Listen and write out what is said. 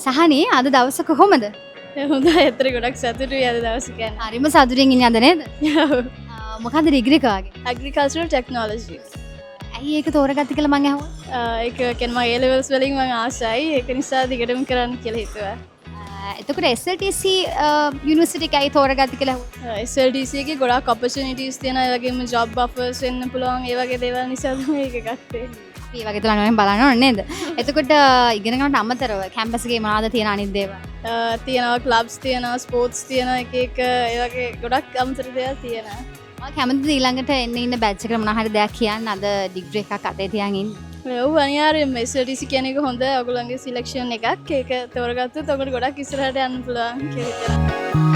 සහනේ අද දවස කොහොමද? හොඳයි ඇත්තට ගොඩක් සතුටුයි අද දවස කියන්නේ. හරිම සතුටින් ඉන්නේ අද නේද? මොකද්ද ඩිග්‍රී කාගේ? Agricultural technology. ඇයි ඒක තෝරගත්තේ කියලා මං අහුවා. ඒක කියන්නේ මම A levels වලින් මම ආසයි. ඒක නිසා දිගටම කරන්න කියලා හිතුවා. එතකොට SLTC යුනිවර්සිටි එකයි තෝරගත්තේ කියලා අහුවා. SLTC එකේ ගොඩක් opportunities තියෙනවා. ඒ වගේම job offers එන්න පුළුවන්. ඒ වගේ දේවල් නිසා තමයි ඒක ගත්තේ. අපි ඒ වගේ තුලන් බලන්න ඕනේ නේද? එතකොට ඉගෙන ගන්නට අමතරව කැම්පස් එකේ මොනවද තියෙන අනිත් දේවල්? තියෙනවා clubs තියෙනවා sports තියෙනවා එක එක ඒ වගේ ගොඩක් අමතර දේවල් තියෙනවා. මම කැමතිද ඊළඟට එන්න ඉන්න බැච් එකට මොනවා හරි දෙයක් කියන්න අද ඩිග්‍රී එකක් අතේ තියන් ඉන්න. ඔව් අනිවාර්යයෙන්ම SLTC කියන එක හොඳ ඔයගොල්ලන්ගේ සිලෙක්ෂන් එකක්. ඒක තෝරගත්තොත් ඔයගොල්ලෝ ගොඩක් ඉස්සරහට යන්න පුළුවන් කියලා හිතනවා.